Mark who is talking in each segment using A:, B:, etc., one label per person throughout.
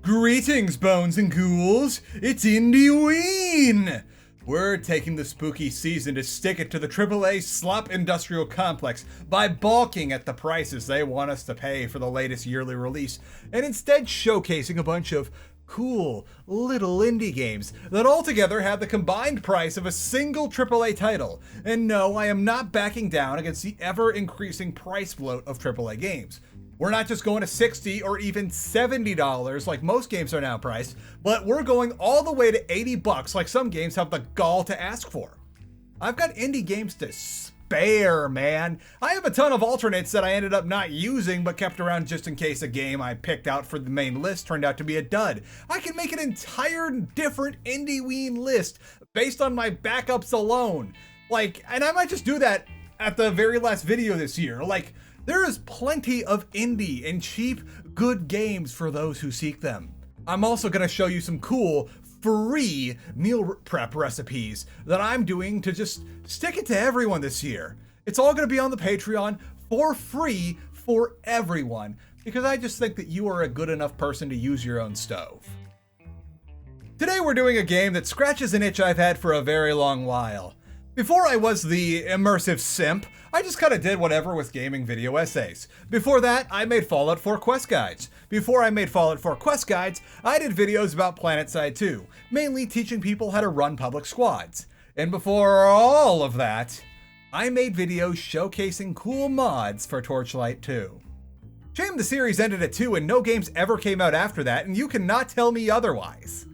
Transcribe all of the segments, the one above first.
A: Greetings, bones and ghouls! It's Indieween! We're taking the spooky season to stick it to the AAA slop industrial complex by balking at the prices they want us to pay for the latest yearly release, and instead showcasing a bunch of cool little indie games that altogether have the combined price of a single AAA title. And no, I am not backing down against the ever-increasing price bloat of AAA games. We're not just going to $60 or even $70 like most games are now priced, but we're going all the way to $80 like some games have the gall to ask for. I've got indie games to spare, man. I have a ton of alternates that I ended up not using but kept around just in case a game I picked out for the main list turned out to be a dud. I can make an entire different Indieween list based on my backups alone. And I might just do that at the very last video this year. There is plenty of indie and cheap, good games for those who seek them. I'm also going to show you some cool, free meal prep recipes that I'm doing to just stick it to everyone this year. It's all going to be on the Patreon for free for everyone, because I just think that you are a good enough person to use your own stove. Today we're doing a game that scratches an itch I've had for a very long while. Before I was the immersive simp, I just kinda did whatever with gaming video essays. Before that, I made Fallout 4 quest guides. Before I made Fallout 4 quest guides, I did videos about PlanetSide 2, mainly teaching people how to run public squads. And before all of that, I made videos showcasing cool mods for Torchlight 2. Shame the series ended at 2 and no games ever came out after that, and you cannot tell me otherwise.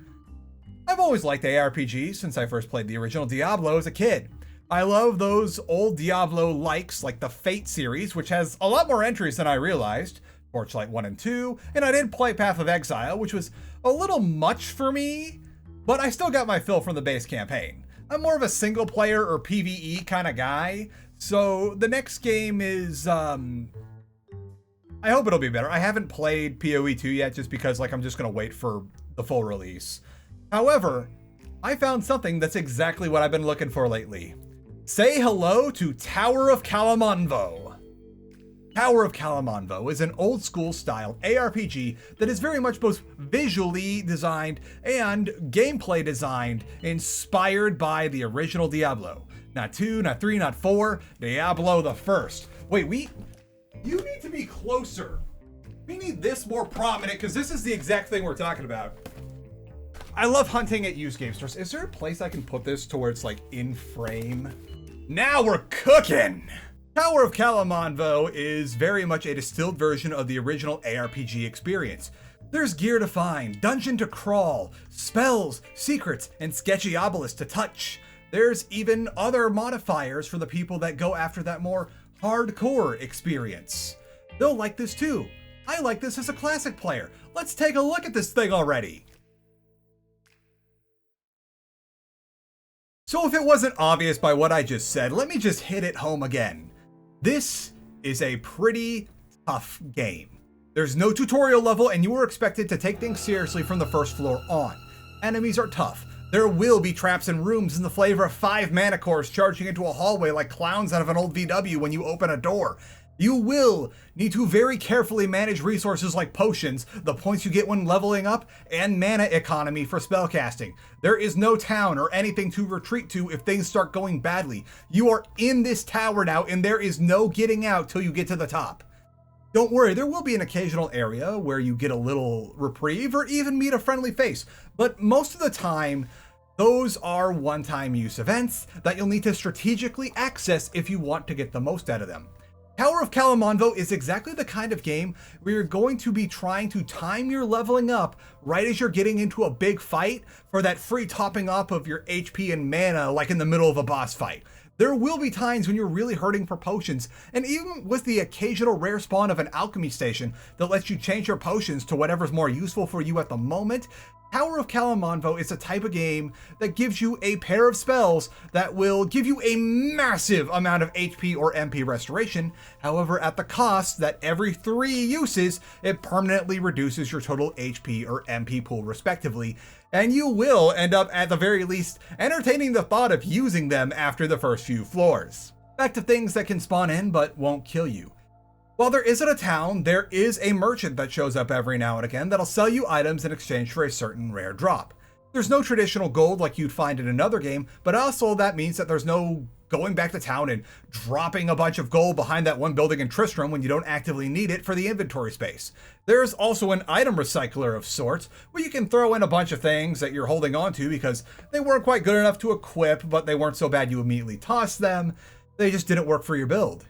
A: I've always liked ARPGs since I first played the original Diablo as a kid. I love those old Diablo likes like the Fate series, which has a lot more entries than I realized, Torchlight 1 and 2, and I did play Path of Exile, which was a little much for me, but I still got my fill from the base campaign. I'm more of a single player or PvE kind of guy, so the next game is, I hope it'll be better. I haven't played PoE 2 yet just because I'm just gonna wait for the full release. However, I found something that's exactly what I've been looking for lately. Say hello to Tower of Kalemonvvo. Tower of Kalemonvvo is an old school style ARPG that is very much both visually designed and gameplay designed, inspired by the original Diablo. Not 2, not 3, not 4, Diablo the first. Wait, you need to be closer. We need this more prominent because this is the exact thing we're talking about. I love hunting at used game stores. Is there a place I can put this to where it's in frame? Now we're cooking! Tower of Kalemonvvo is very much a distilled version of the original ARPG experience. There's gear to find, dungeon to crawl, spells, secrets, and sketchy obelisks to touch. There's even other modifiers for the people that go after that more hardcore experience. They'll like this too. I like this as a classic player. Let's take a look at this thing already. So if it wasn't obvious by what I just said, let me just hit it home again. This is a pretty tough game. There's no tutorial level and you are expected to take things seriously from the first floor on. Enemies are tough. There will be traps and rooms in the flavor of 5 mana cores charging into a hallway like clowns out of an old VW when you open a door. You will need to very carefully manage resources like potions, the points you get when leveling up, and mana economy for spellcasting. There is no town or anything to retreat to if things start going badly. You are in this tower now and there is no getting out till you get to the top. Don't worry, there will be an occasional area where you get a little reprieve or even meet a friendly face, but most of the time, those are one-time use events that you'll need to strategically access if you want to get the most out of them. Tower of Kalemonvvo is exactly the kind of game where you're going to be trying to time your leveling up right as you're getting into a big fight for that free topping up of your HP and mana like in the middle of a boss fight. There will be times when you're really hurting for potions, and even with the occasional rare spawn of an alchemy station that lets you change your potions to whatever's more useful for you at the moment, Tower of Kalemonvvo is a type of game that gives you a pair of spells that will give you a massive amount of HP or MP restoration, however at the cost that every 3 uses, it permanently reduces your total HP or MP pool respectively, and you will end up at the very least entertaining the thought of using them after the first few floors. Back to things that can spawn in but won't kill you. While there isn't a town, there is a merchant that shows up every now and again that'll sell you items in exchange for a certain rare drop. There's no traditional gold like you'd find in another game, but also that means that there's no going back to town and dropping a bunch of gold behind that one building in Tristram when you don't actively need it for the inventory space. There's also an item recycler of sorts, where you can throw in a bunch of things that you're holding on to because they weren't quite good enough to equip, but they weren't so bad you immediately toss them. They just didn't work for your build.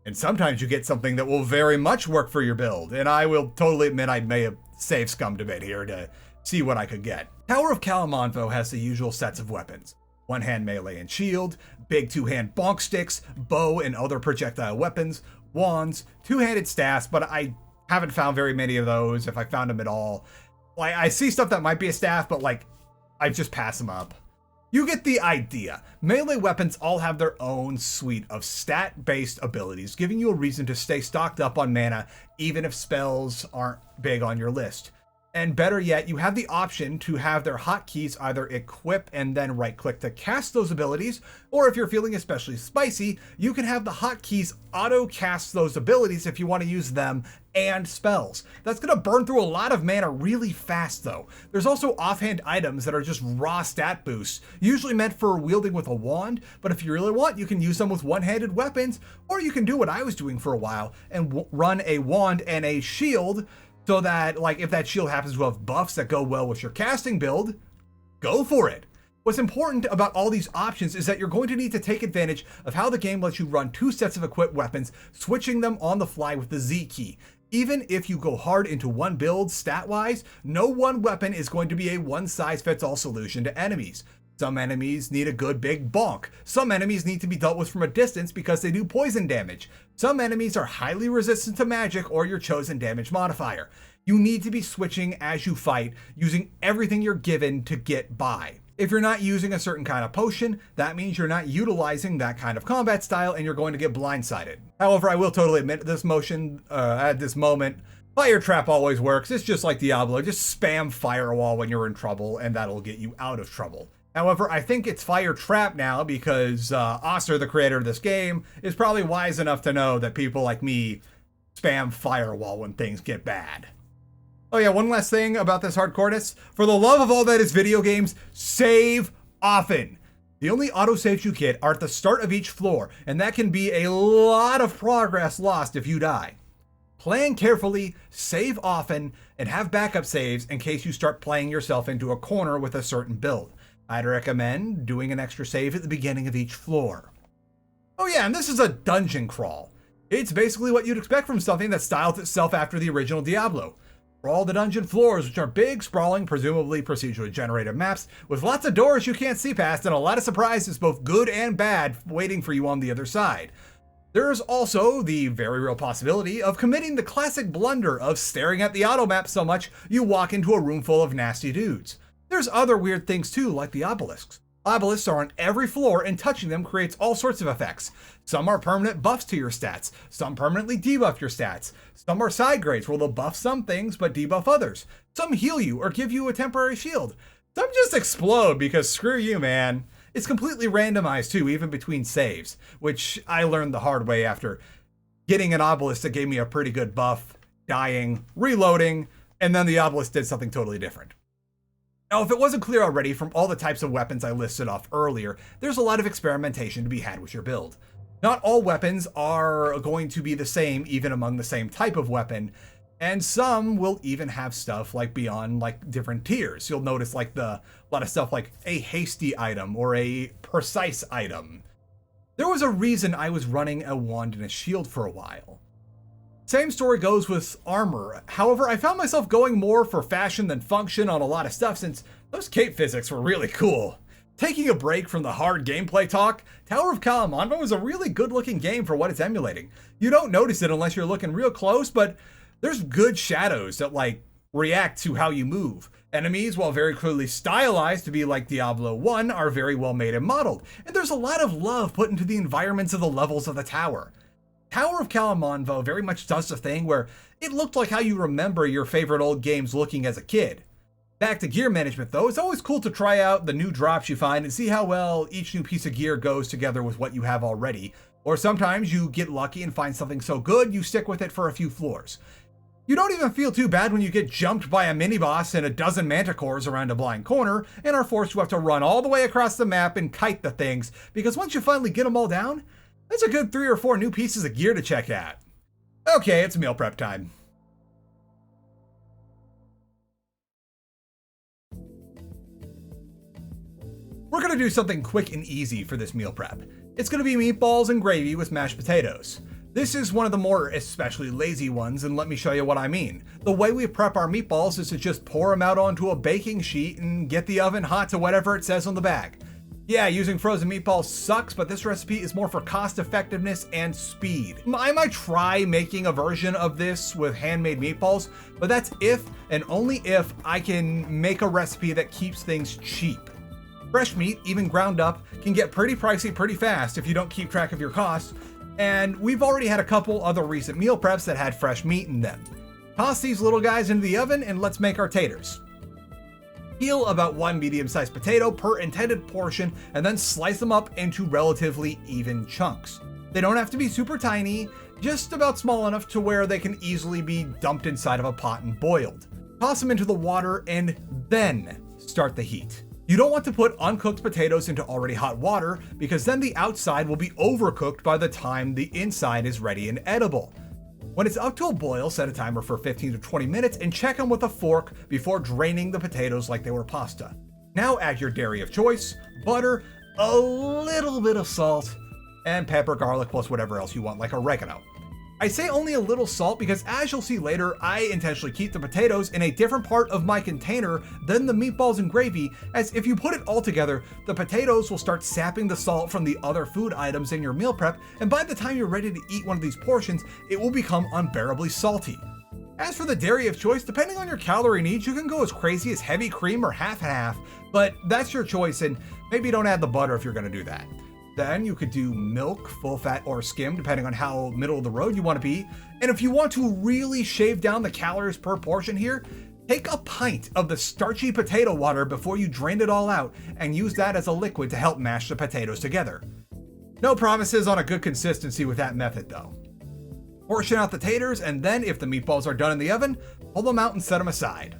A: And sometimes you get something that will very much work for your build, and I will totally admit I may have save scummed a bit here to see what I could get. Tower of Kalemonvvo has the usual sets of weapons. One-hand melee and shield, big two-hand bonk sticks, bow and other projectile weapons, wands, two-handed staffs, but I haven't found very many of those, if I found them at all. Like, I see stuff that might be a staff, but like, I just pass them up. You get the idea. Melee weapons all have their own suite of stat-based abilities, giving you a reason to stay stocked up on mana, even if spells aren't big on your list. And better yet, you have the option to have their hotkeys either equip and then right-click to cast those abilities, or if you're feeling especially spicy, you can have the hotkeys auto-cast those abilities if you want to use them and spells. That's going to burn through a lot of mana really fast though. There's also offhand items that are just raw stat boosts, usually meant for wielding with a wand, but if you really want, you can use them with one-handed weapons, or you can do what I was doing for a while and run a wand and a shield, so that, like, if that shield happens to have buffs that go well with your casting build, go for it. What's important about all these options is that you're going to need to take advantage of how the game lets you run two sets of equipped weapons, switching them on the fly with the Z key. Even if you go hard into one build stat-wise, no one weapon is going to be a one-size-fits-all solution to enemies. Some enemies need a good big bonk. Some enemies need to be dealt with from a distance because they do poison damage. Some enemies are highly resistant to magic or your chosen damage modifier. You need to be switching as you fight, using everything you're given to get by. If you're not using a certain kind of potion, that means you're not utilizing that kind of combat style and you're going to get blindsided. However, I will totally admit at this moment, Fire Trap always works. It's just like Diablo, just spam Firewall when you're in trouble and that'll get you out of trouble. However, I think it's Fire Trap now because Oster, the creator of this game, is probably wise enough to know that people like me spam Firewall when things get bad. Oh yeah, one last thing about this hardcoreness. For the love of all that is video games, save often. The only autosaves you get are at the start of each floor, and that can be a lot of progress lost if you die. Plan carefully, save often, and have backup saves in case you start playing yourself into a corner with a certain build. I'd recommend doing an extra save at the beginning of each floor. Oh yeah, and this is a dungeon crawl. It's basically what you'd expect from something that styles itself after the original Diablo. Crawl the dungeon floors, which are big, sprawling, presumably procedurally generated maps, with lots of doors you can't see past and a lot of surprises, both good and bad, waiting for you on the other side. There's also the very real possibility of committing the classic blunder of staring at the auto map so much you walk into a room full of nasty dudes. There's other weird things too, like the obelisks. Obelisks are on every floor and touching them creates all sorts of effects. Some are permanent buffs to your stats, some permanently debuff your stats. Some are side grades where they'll buff some things but debuff others. Some heal you or give you a temporary shield. Some just explode because screw you, man. It's completely randomized too, even between saves, which I learned the hard way after getting an obelisk that gave me a pretty good buff, dying, reloading, and then the obelisk did something totally different. Now, if it wasn't clear already from all the types of weapons I listed off earlier, there's a lot of experimentation to be had with your build. Not all weapons are going to be the same, even among the same type of weapon, and some will even have stuff like beyond like different tiers. You'll notice like a lot of stuff like a hasty item or a precise item. There was a reason I was running a wand and a shield for a while. Same story goes with armor. However, I found myself going more for fashion than function on a lot of stuff since those cape physics were really cool. Taking a break from the hard gameplay talk, Tower of Kalemonvvo is a really good looking game for what it's emulating. You don't notice it unless you're looking real close, but there's good shadows that like react to how you move. Enemies, while very clearly stylized to be like Diablo 1, are very well made and modeled, and there's a lot of love put into the environments of the levels of the tower. Tower of Kalemonvvo very much does the thing where it looked like how you remember your favorite old games looking as a kid. Back to gear management though, it's always cool to try out the new drops you find and see how well each new piece of gear goes together with what you have already. Or sometimes you get lucky and find something so good you stick with it for a few floors. You don't even feel too bad when you get jumped by a mini-boss and a dozen manticores around a blind corner and are forced to have to run all the way across the map and kite the things, because once you finally get them all down, that's a good 3 or 4 new pieces of gear to check out. Okay, it's meal prep time. We're gonna do something quick and easy for this meal prep. It's gonna be meatballs and gravy with mashed potatoes. This is one of the more especially lazy ones, and let me show you what I mean. The way we prep our meatballs is to just pour them out onto a baking sheet and get the oven hot to whatever it says on the bag. Yeah, using frozen meatballs sucks, but this recipe is more for cost effectiveness and speed. I might try making a version of this with handmade meatballs, but that's if and only if I can make a recipe that keeps things cheap. Fresh meat, even ground up, can get pretty pricey pretty fast if you don't keep track of your costs, and we've already had a couple other recent meal preps that had fresh meat in them. Toss these little guys into the oven and let's make our taters. Peel about 1 medium-sized potato per intended portion and then slice them up into relatively even chunks. They don't have to be super tiny, just about small enough to where they can easily be dumped inside of a pot and boiled. Toss them into the water and then start the heat. You don't want to put uncooked potatoes into already hot water, because then the outside will be overcooked by the time the inside is ready and edible. When it's up to a boil, set a timer for 15 to 20 minutes and check them with a fork before draining the potatoes like they were pasta. Now add your dairy of choice, butter, a little bit of salt, and pepper, garlic, plus whatever else you want, like oregano. I say only a little salt because, as you'll see later, I intentionally keep the potatoes in a different part of my container than the meatballs and gravy, as if you put it all together, the potatoes will start sapping the salt from the other food items in your meal prep, and by the time you're ready to eat one of these portions, it will become unbearably salty. As for the dairy of choice, depending on your calorie needs, you can go as crazy as heavy cream or half and half, but that's your choice, and maybe don't add the butter if you're gonna do that. Then you could do milk, full fat or skim, depending on how middle of the road you want to be. And if you want to really shave down the calories per portion here, take a pint of the starchy potato water before you drain it all out and use that as a liquid to help mash the potatoes together. No promises on a good consistency with that method though. Portion out the taters, and then if the meatballs are done in the oven, pull them out and set them aside.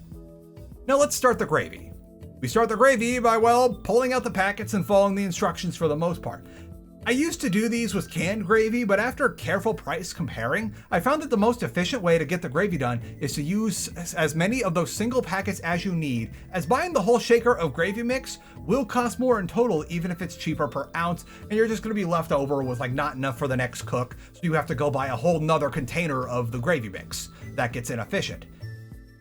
A: Now let's start the gravy. We start the gravy by, well, pulling out the packets and following the instructions for the most part. I used to do these with canned gravy, but after careful price comparing, I found that the most efficient way to get the gravy done is to use as many of those single packets as you need, as buying the whole shaker of gravy mix will cost more in total even if it's cheaper per ounce, and you're just going to be left over with like not enough for the next cook, so you have to go buy a whole nother container of the gravy mix. That gets inefficient.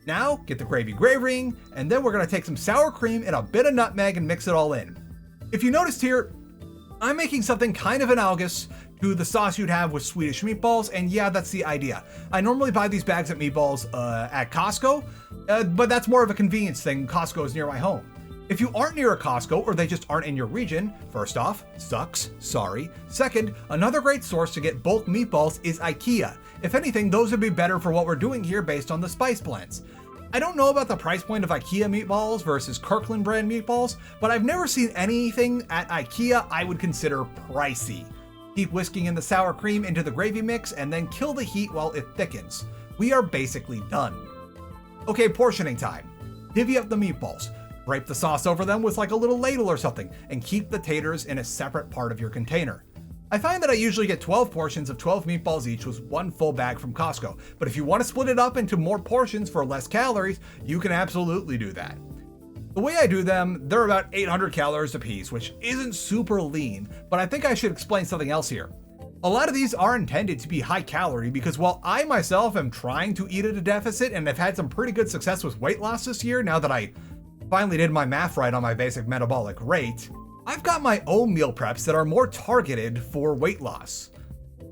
A: Now, get the gravy gravying, and then we're gonna take some sour cream and a bit of nutmeg and mix it all in. If you noticed here, I'm making something kind of analogous to the sauce you'd have with Swedish meatballs, and yeah, that's the idea. I normally buy these bags of meatballs at Costco, but that's more of a convenience thing. Costco is near my home. If you aren't near a Costco, or they just aren't in your region, first off, sucks, sorry. Second, another great source to get bulk meatballs is IKEA. If anything, those would be better for what we're doing here based on the spice blends. I don't know about the price point of IKEA meatballs versus Kirkland brand meatballs, but I've never seen anything at IKEA I would consider pricey. Keep whisking in the sour cream into the gravy mix and then kill the heat while it thickens. We are basically done. Okay, portioning time. Divvy up the meatballs. Drape the sauce over them with like a little ladle or something, and keep the taters in a separate part of your container. I find that I usually get 12 portions of 12 meatballs each with one full bag from Costco, but if you want to split it up into more portions for less calories, you can absolutely do that. The way I do them, they're about 800 calories a piece, which isn't super lean, but I think I should explain something else here. A lot of these are intended to be high calorie because while I myself am trying to eat at a deficit and have had some pretty good success with weight loss this year now that I finally did my math right on my basic metabolic rate, I've got my own meal preps that are more targeted for weight loss.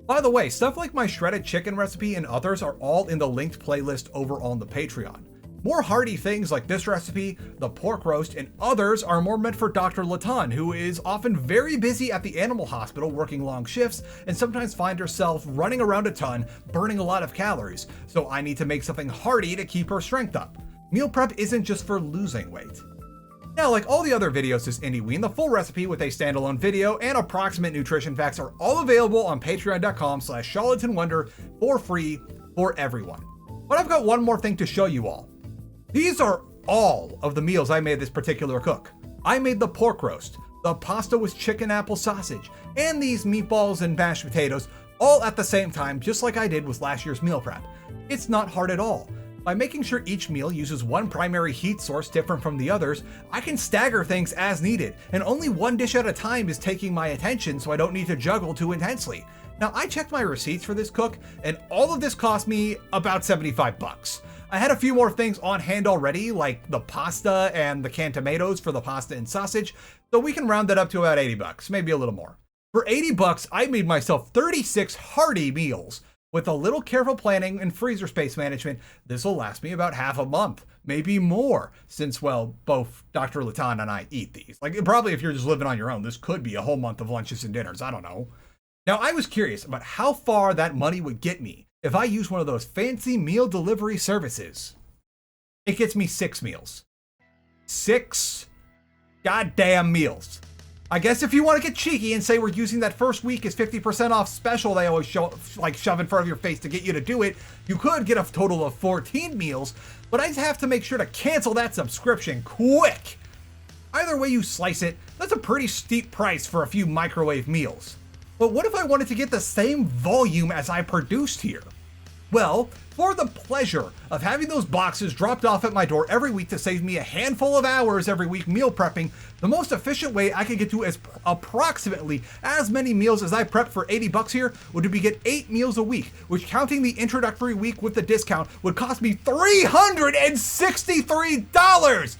A: By the way, stuff like my shredded chicken recipe and others are all in the linked playlist over on the Patreon. More hearty things like this recipe, the pork roast, and others are more meant for Dr. Latan, who is often very busy at the animal hospital working long shifts and sometimes finds herself running around a ton, burning a lot of calories, so I need to make something hearty to keep her strength up. Meal prep isn't just for losing weight. Now, like all the other videos this Indieween, the full recipe with a standalone video and approximate nutrition facts are all available on patreon.com/charlatanwonder for free for everyone. But I've got one more thing to show you all. These are all of the meals I made this particular cook. I made the pork roast, the pasta with chicken apple sausage, and these meatballs and mashed potatoes all at the same time, just like I did with last year's meal prep. It's not hard at all. By making sure each meal uses one primary heat source different from the others, I can stagger things as needed, and only one dish at a time is taking my attention so I don't need to juggle too intensely. Now, I checked my receipts for this cook, and all of this cost me about 75 bucks. I had a few more things on hand already, like the pasta and the canned tomatoes for the pasta and sausage, so we can round that up to about 80 bucks, maybe a little more. For 80 bucks, I made myself 36 hearty meals. With a little careful planning and freezer space management, this will last me about half a month, maybe more, since, well, both Dr. Latan and I eat these. Like, probably if you're just living on your own, this could be a whole month of lunches and dinners, I don't know. Now, I was curious about how far that money would get me if I use one of those fancy meal delivery services. It gets me 6 meals. 6 goddamn meals. I guess if you want to get cheeky and say we're using that first week as 50% off special they always shove in front of your face to get you to do it, you could get a total of 14 meals, but I'd have to make sure to cancel that subscription quick. Either way you slice it, that's a pretty steep price for a few microwave meals. But what if I wanted to get the same volume as I produced here? Well, for the pleasure of having those boxes dropped off at my door every week to save me a handful of hours every week meal prepping, the most efficient way I could get to approximately as many meals as I prepped for 80 bucks here would be get 8 meals a week, which counting the introductory week with the discount would cost me $363.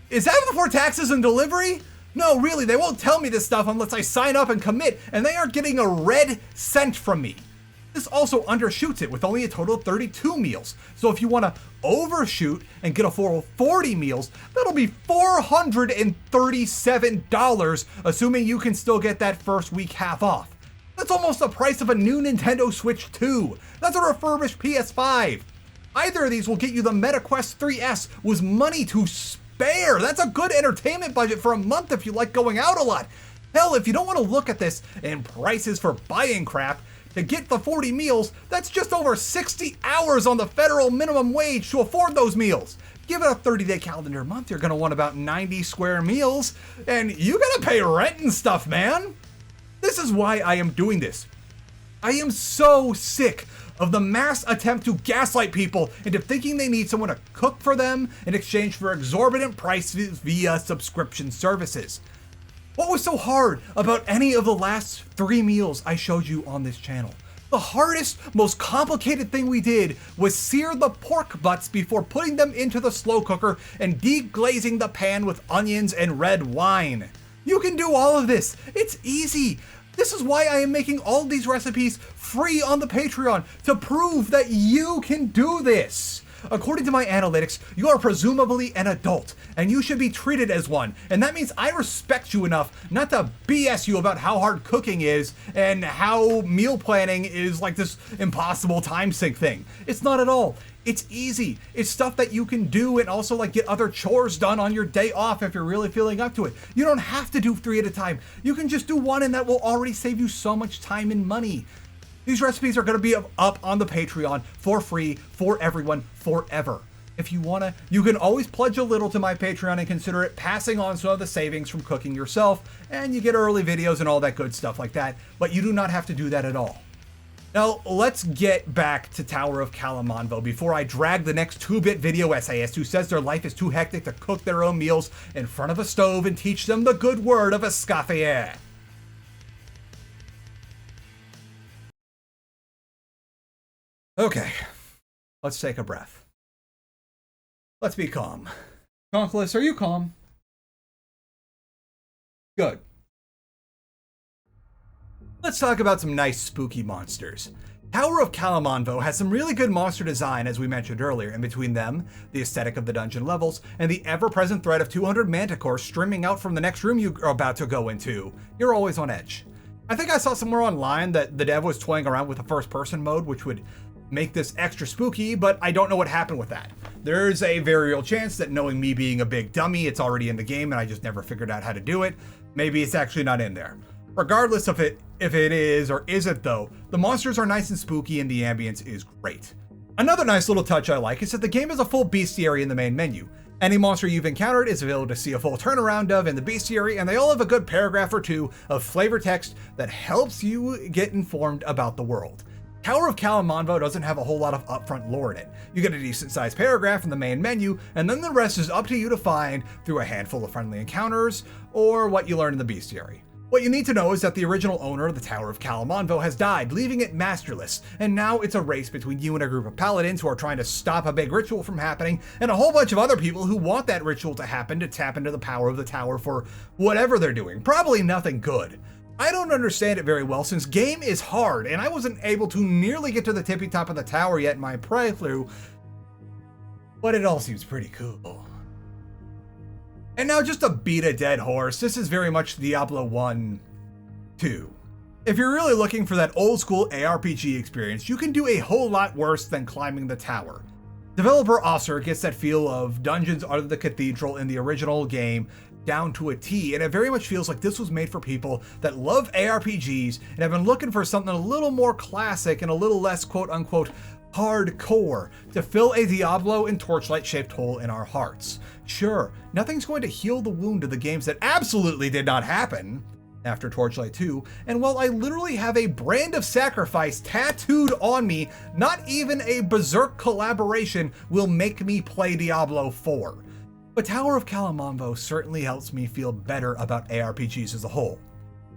A: Is that before taxes and delivery? No, really, they won't tell me this stuff unless I sign up and commit, and they aren't getting a red cent from me. This also undershoots it with only a total of 32 meals. So if you want to overshoot and get a full 40 meals, that'll be $437, assuming you can still get that first week half off. That's almost the price of a new Nintendo Switch 2. That's a refurbished PS5. Either of these will get you the MetaQuest 3S with money to spare. That's a good entertainment budget for a month if you like going out a lot. Hell, if you don't want to look at this in prices for buying crap, to get the 40 meals, that's just over 60 hours on the federal minimum wage to afford those meals. Give it a 30-day calendar month, you're gonna want about 90 square meals, and you gotta pay rent and stuff, man. This is why I am doing this. I am so sick of the mass attempt to gaslight people into thinking they need someone to cook for them in exchange for exorbitant prices via subscription services. What was so hard about any of the last 3 meals I showed you on this channel? The hardest, most complicated thing we did was sear the pork butts before putting them into the slow cooker and deglazing the pan with onions and red wine. You can do all of this. It's easy. This is why I am making all these recipes free on the Patreon, to prove that you can do this. According to my analytics, you are presumably an adult, and you should be treated as one. And that means I respect you enough not to BS you about how hard cooking is and how meal planning is like this impossible time sink thing. It's not at all. It's easy. It's stuff that you can do and also like get other chores done on your day off if you're really feeling up to it. You don't have to do 3 at a time. You can just do 1, and that will already save you so much time and money. These recipes are going to be up on the Patreon for free for everyone forever. If you want to, you can always pledge a little to my Patreon and consider it passing on some of the savings from cooking yourself, and you get early videos and all that good stuff like that, but you do not have to do that at all. Now, let's get back to Tower of Kalemonvvo before I drag the next 2-bit video essayist who says their life is too hectic to cook their own meals in front of a stove and teach them the good word of escoffier. Okay, let's take a breath. Let's be calm. Chonkelus, are you calm? Good. Let's talk about some nice spooky monsters. Tower of Kalemonvvo has some really good monster design, as we mentioned earlier, and between them, the aesthetic of the dungeon levels, and the ever-present threat of 200 manticores streaming out from the next room you're about to go into, you're always on edge. I think I saw somewhere online that the dev was toying around with a first-person mode, which would make this extra spooky, but I don't know what happened with that. There's a very real chance that, knowing me being a big dummy, it's already in the game and I just never figured out how to do it. Maybe it's actually not in there. Regardless of if it is or isn't though, the monsters are nice and spooky and the ambience is great. Another nice little touch I like is that the game has a full bestiary in the main menu. Any monster you've encountered is available to see a full turnaround of in the bestiary, and they all have a good paragraph or two of flavor text that helps you get informed about the world. Tower of Kalemonvvo doesn't have a whole lot of upfront lore in it. You get a decent sized paragraph in the main menu, and then the rest is up to you to find through a handful of friendly encounters or what you learn in the bestiary. What you need to know is that the original owner of the Tower of Kalemonvvo has died, leaving it masterless, and now it's a race between you and a group of paladins who are trying to stop a big ritual from happening, and a whole bunch of other people who want that ritual to happen to tap into the power of the tower for whatever they're doing. Probably nothing good. I don't understand it very well since game is hard, and I wasn't able to nearly get to the tippy top of the tower yet in my playthrough, but it all seems pretty cool. And now, just to beat a dead horse, this is very much Diablo 1 2. If you're really looking for that old school ARPG experience, you can do a whole lot worse than climbing the tower. Developer Osser gets that feel of dungeons under the cathedral in the original game down to a T, and it very much feels like this was made for people that love ARPGs and have been looking for something a little more classic and a little less quote-unquote hardcore to fill a Diablo and Torchlight shaped hole in our hearts. Sure, nothing's going to heal the wound of the games that absolutely did not happen after Torchlight 2, and while I literally have a brand of sacrifice tattooed on me, not even a Berserk collaboration will make me play Diablo 4. But Tower of Kalemonvvo certainly helps me feel better about ARPGs as a whole.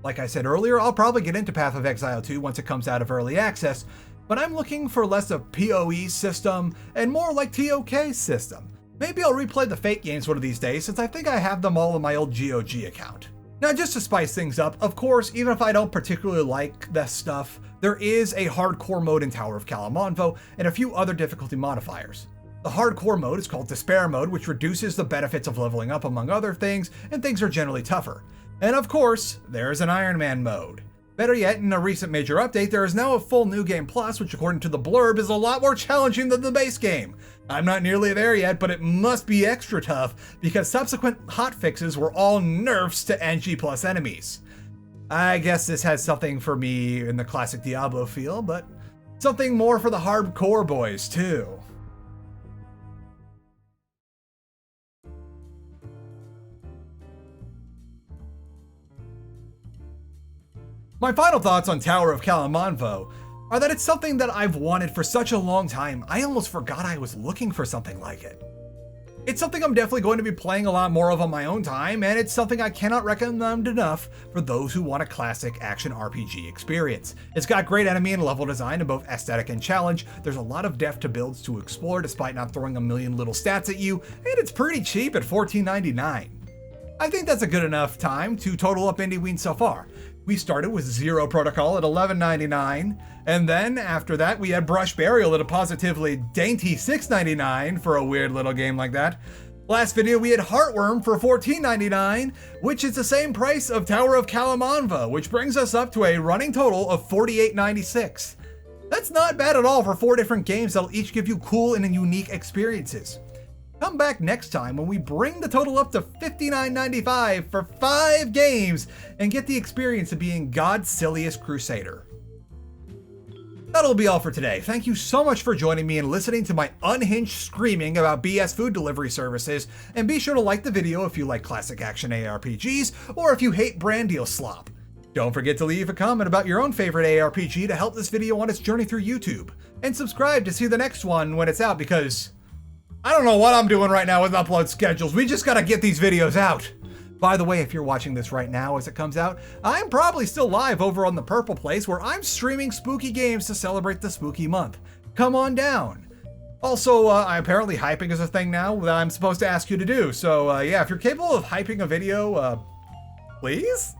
A: Like I said earlier, I'll probably get into Path of Exile 2 once it comes out of early access, but I'm looking for less of PoE system and more like TOK system. Maybe I'll replay the Fate games one of these days, since I think I have them all in my old GOG account. Now, just to spice things up, of course, even if I don't particularly like this stuff, there is a hardcore mode in Tower of Kalemonvvo and a few other difficulty modifiers. The hardcore mode is called Despair mode, which reduces the benefits of leveling up among other things, and things are generally tougher. And of course, there's an Iron Man mode. Better yet, in a recent major update, there is now a full New Game Plus, which according to the blurb is a lot more challenging than the base game. I'm not nearly there yet, but it must be extra tough because subsequent hotfixes were all nerfs to NG Plus enemies. I guess this has something for me in the classic Diablo feel, but something more for the hardcore boys too. My final thoughts on Tower of Kalemonvvo are that it's something that I've wanted for such a long time, I almost forgot I was looking for something like it. It's something I'm definitely going to be playing a lot more of on my own time, and it's something I cannot recommend enough for those who want a classic action RPG experience. It's got great enemy and level design in both aesthetic and challenge, there's a lot of depth to builds to explore despite not throwing a million little stats at you, and it's pretty cheap at $14.99. I think that's a good enough time to total up Indieween so far. We started with Zero Protocol at $11.99, and then after that we had Brush Burial at a positively dainty $6.99 for a weird little game like that. Last video we had Heartworm for $14.99, which is the same price of Tower of Kalemonvvo, which brings us up to a running total of $48.96. That's not bad at all for 4 different games that'll each give you cool and unique experiences. Come back next time when we bring the total up to $59.95 for 5 games and get the experience of being God's silliest crusader. That'll be all for today. Thank you so much for joining me and listening to my unhinged screaming about BS food delivery services, and be sure to like the video if you like classic action ARPGs or if you hate brand deal slop. Don't forget to leave a comment about your own favorite ARPG to help this video on its journey through YouTube, and subscribe to see the next one when it's out, because I don't know what I'm doing right now with upload schedules. We just gotta get these videos out. By the way, if you're watching this right now as it comes out, I'm probably still live over on the Purple Place where I'm streaming spooky games to celebrate the spooky month. Come on down. Also, apparently hyping is a thing now that I'm supposed to ask you to do. So yeah, if you're capable of hyping a video, please?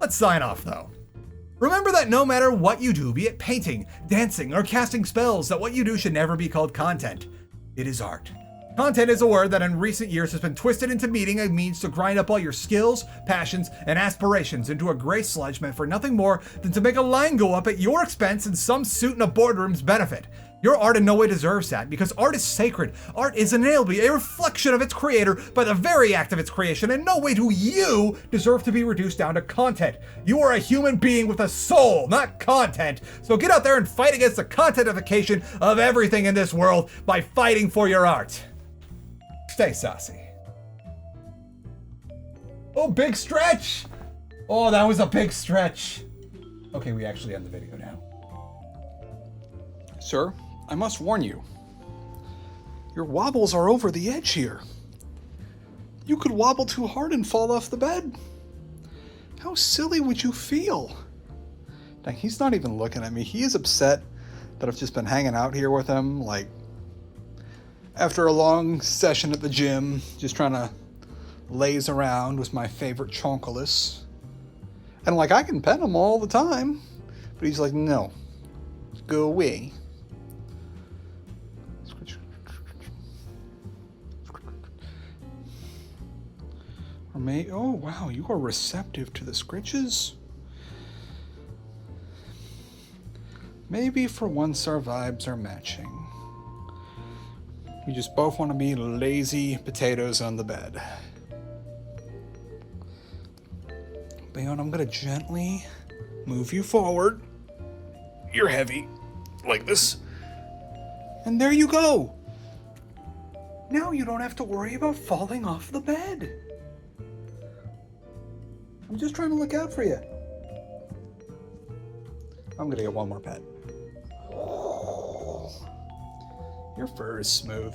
A: Let's sign off though. Remember that no matter what you do, be it painting, dancing, or casting spells, that what you do should never be called content. It is art. Content is a word that in recent years has been twisted into meaning a means to grind up all your skills, passions, and aspirations into a gray sludge meant for nothing more than to make a line go up at your expense and some suit in a boardroom's benefit. Your art in no way deserves that, because art is sacred. Art is inalienably a reflection of its creator by the very act of its creation, and no way do you deserve to be reduced down to content. You are a human being with a soul, not content. So get out there and fight against the contentification of everything in this world by fighting for your art. Stay saucy. Oh, big stretch! Oh, that was a big stretch. Okay, we actually end the video now.
B: Sir, I must warn you. Your wobbles are over the edge here. You could wobble too hard and fall off the bed. How silly would you feel? Dang, he's not even looking at me. He is upset that I've just been hanging out here with him, like, after a long session at the gym, just trying to laze around with my favorite Chonkelus. And, like, I can pet him all the time, but he's like, no, go away. Oh, wow, you are receptive to the scritches. Maybe for once our vibes are matching. We just both want to be lazy potatoes on the bed. Bayon, I'm going to gently move you forward. You're heavy, like this. And there you go. Now you don't have to worry about falling off the bed. I'm just trying to look out for you. I'm gonna get one more pet. Your fur is smooth.